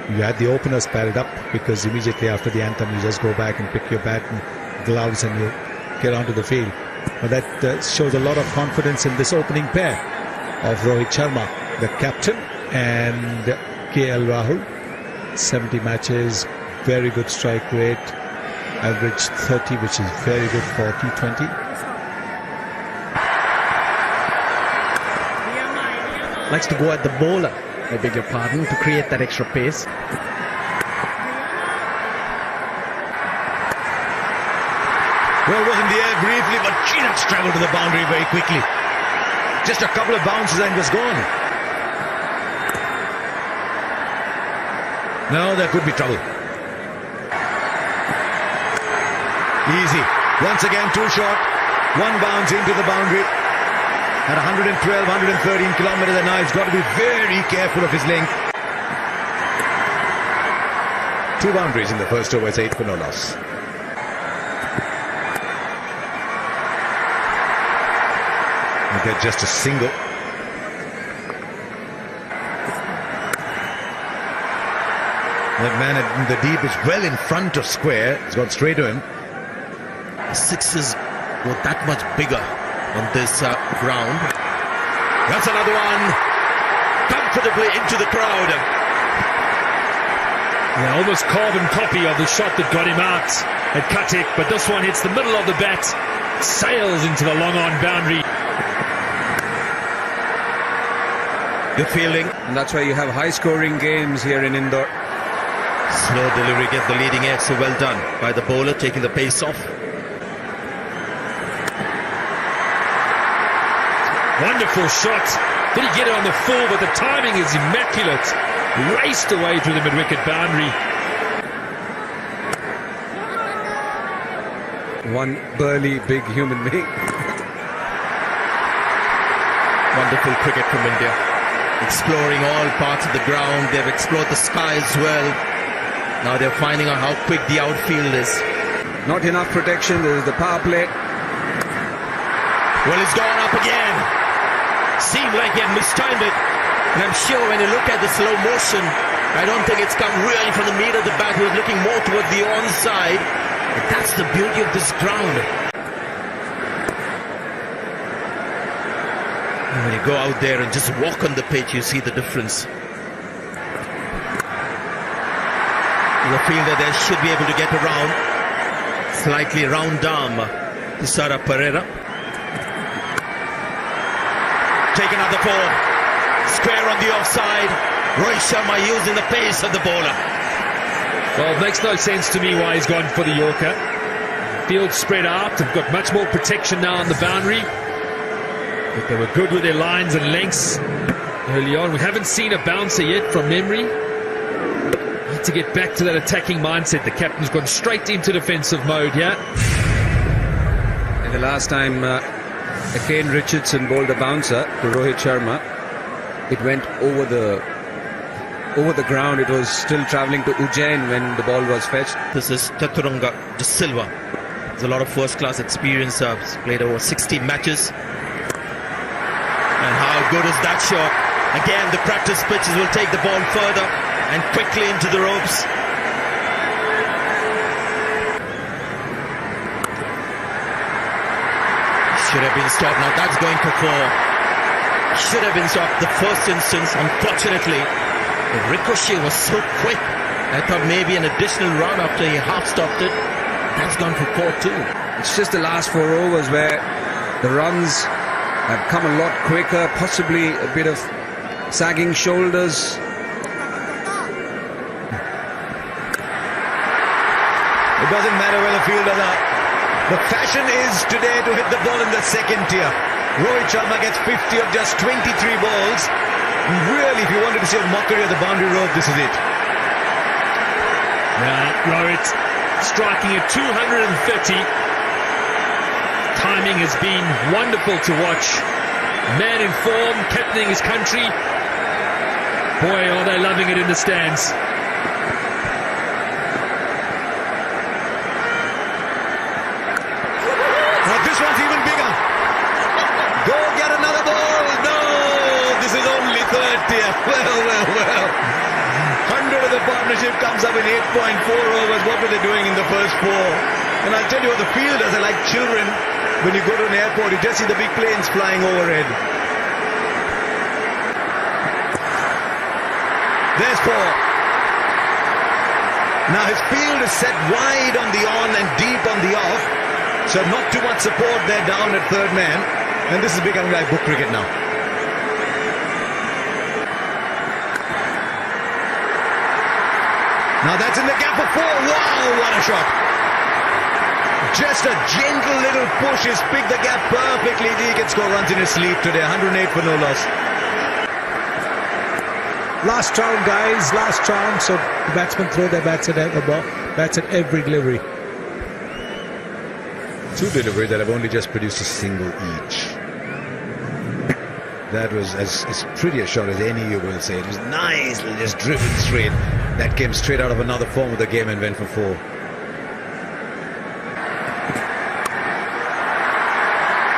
You had the openers padded up because immediately after the anthem you just go back and pick your bat and gloves and you get onto the field. But that shows a lot of confidence in this opening pair of Rohit Sharma, the captain, and KL Rahul. 70 matches, very good strike rate, average 30, which is very good for T20. Likes to go at the bowler, I beg your pardon, to create that extra pace. Well, was in the air briefly, but Chinox travelled to the boundary very quickly. Just a couple of bounces and was gone. Now there could be trouble. Easy. Once again, too short. One bounce into the boundary. At 112, 113 kilometers an hour, he's got to be very careful of his length. 2 boundaries in the first over, it's 8 for no loss. And they're just a single. That man in the deep is well in front of square. He's gone straight to him. Sixes were that much bigger on this ground. That's another one. Comfortably into the crowd. Yeah, almost carbon copy of the shot that got him out at Katik, but this one hits the middle of the bat, sails into the long-on boundary. Good fielding. And that's why you have high-scoring games here in Indore. Slow delivery, get the leading edge, so well done by the bowler, taking the pace off. Wonderful shot. Did he get it on the full, but the timing is immaculate. Raced away through the mid-wicket boundary. One burly, big human being. Wonderful cricket from India. Exploring all parts of the ground. They've explored the sky as well. Now they're finding out how quick the outfield is. Not enough protection. There is the power play. Well, it's gone up again. Seemed like he had mistimed it. And I'm sure when you look at the slow motion, I don't think it's come really from the meat of the bat. He was looking more towards the onside. But that's the beauty of this ground. And when you go out there and just walk on the pitch, you see the difference. The fielder there should be able to get around. Slightly round arm to Sara Pereira. Take another ball. Square on the offside. Rohit Sharma using the pace of the bowler. Well, it makes no sense to me why he's gone for the Yorker. Field spread out. They've got much more protection now on the boundary. But they were good with their lines and lengths early on. We haven't seen a bouncer yet from memory. Need to get back to that attacking mindset. The captain's gone straight into defensive mode here. And the last time Kane Richardson bowled a bouncer to Rohit Sharma, it went over the ground. It was still travelling to Ujjain when the ball was fetched. This is Chaturanga De Silva. There's a lot of first-class experience. He's played over 60 matches. And how good is that shot? Again, the practice pitches will take the ball further and quickly into the ropes. Should have been stopped. Now that's going for 4. Should have been stopped the first instance. Unfortunately, the ricochet was so quick. I thought maybe an additional run after he half stopped it. That's gone for 4 too. It's just the last 4 overs where the runs have come a lot quicker, possibly a bit of sagging shoulders. It doesn't matter where the fielders are. The fashion is today to hit the ball in the second tier. Rohit Sharma gets 50 of just 23 balls. Really, if you wanted to see a mockery of the boundary rope, this is it. Now, Rohit striking at 230. Timing has been wonderful to watch. Man in form, captaining his country. Boy, are they loving it in the stands. This one's even bigger. Go get another ball. No, this is only third tier. Well. 100 of the bottom. partnership comes up in 8.4 overs. What were they doing in the first four? And I'll tell you what, the fielders are like children. When you go to an airport, you just see the big planes flying overhead. There's four. Now his field is set wide on the on and deep on the off. So not too much support there down at third man. And this is becoming like book cricket now. Now that's in the gap for four. Wow, what a shot. Just a gentle little push. He's picked the gap perfectly. He can score runs in his sleep today. 108 for no loss. Last round, guys, last round. So the batsmen throw their bats at every delivery. Two deliveries that have only just produced a single each. That was as pretty a shot as any, you will say. It was nicely just driven straight. That came straight out of another form of the game and went for four.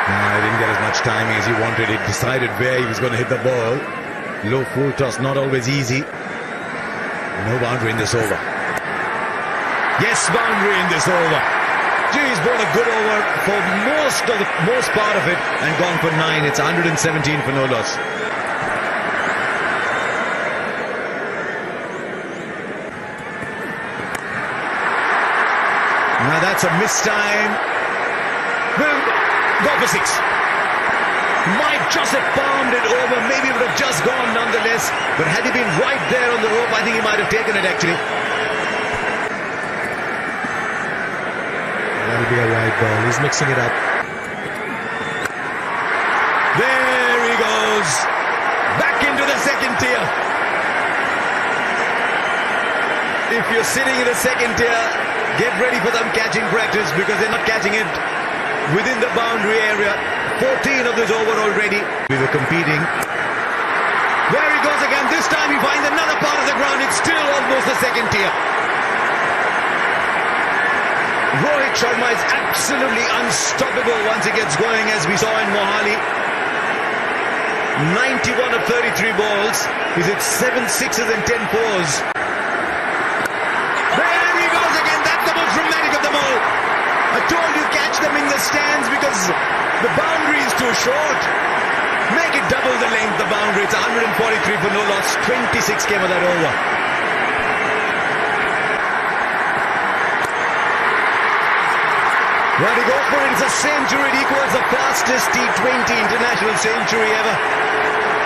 He didn't get as much timing as he wanted. He decided where he was going to hit the ball. Low full toss, not always easy. No boundary in this over. Yes, boundary in this over. Gee, he's bowled a good over for most part of it and gone for 9. It's 117 for no loss. Now that's a missed time. Will go for 6. Might just have palmed it over. Maybe it would have just gone nonetheless. But had he been right there on the rope, I think he might have taken it actually. That'll be a wide ball. He's mixing it up. There he goes. Back into the second tier. If you're sitting in the second tier, get ready for them catching practice because they're not catching it within the boundary area. 14 of this over already. We were competing. There he goes again. This time he finds another part of the ground. It's still almost the second tier. Rohit Sharma is absolutely unstoppable once he gets going, as we saw in Mohali. 91 of 33 balls. He's hit 7 sixes and 10 fours. There he goes again. That's the most dramatic of them all. I told you catch them in the stands because the boundary is too short. Make it double the length, the boundary. It's 143 for no loss. 26 came of that over. Well, to go for it, it's a century. It equals the fastest T20 international century ever.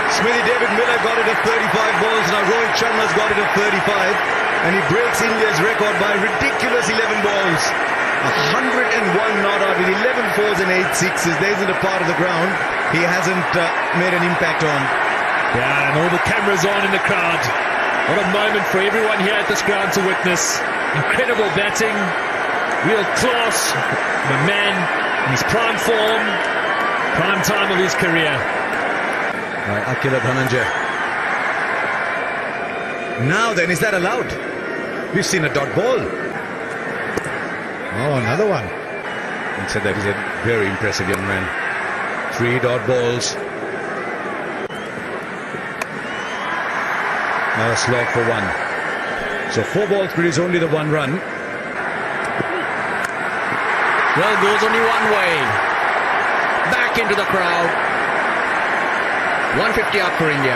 Smithy David Miller got it at 35 balls. Now Rohit Sharma's got it at 35. And he breaks India's record by a ridiculous 11 balls. 101 not out with 11 fours and 8 sixes. There isn't a part of the ground he hasn't made an impact on. Yeah, and all the cameras on in the crowd. What a moment for everyone here at this ground to witness. Incredible batting. Real class. The man in his prime form. Prime time of his career. Right, Akila Dhananjay. Now then, is that allowed? We've seen a dot ball. Oh, another one. And said that he's a very impressive young man. 3 dot balls. Now a slog for 1. So 4 balls produce only the 1 run. Well, goes only one way. Back into the crowd. 150 up for India.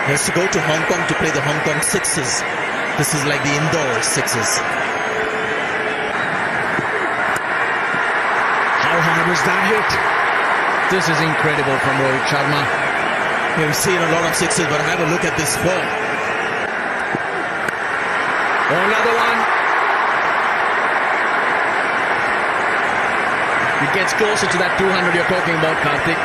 He has to go to Hong Kong to play the Hong Kong sixes. This is like the indoor sixes. How hard was that hit? This is incredible from Rohit Sharma. We've seen a lot of sixes, but have a look at this ball. Oh, another one. It gets closer to that 200 you're talking about, Karthik.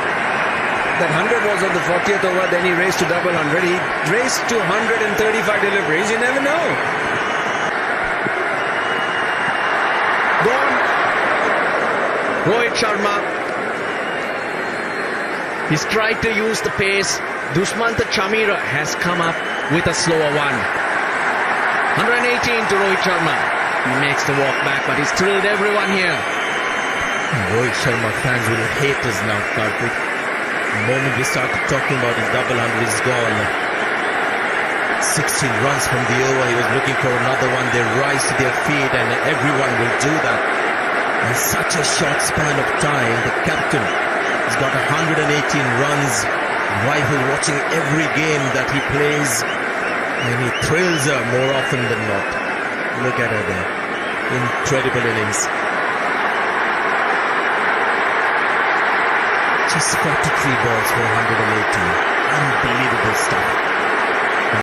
That 100 was on the 40th over, then he raced to double 100. He raced to 135 deliveries. You never know. Gone. Rohit Sharma. He's tried to use the pace. Dushmantha Chamira has come up with a slower one. 118 to Rohit Sharma. He makes the walk back, but he's thrilled everyone here. Rohit Sharma fans will hate us now, Karthik. The moment we start talking about his double 100, he's gone. 16 runs from the over. He was looking for another one. They rise to their feet, and everyone will do that. In such a short span of time, the captain has got 118 runs. Rival watching every game that he plays, and he thrills her more often than not. Look at her there. Incredible innings. Just 43 balls for 118. Unbelievable stuff.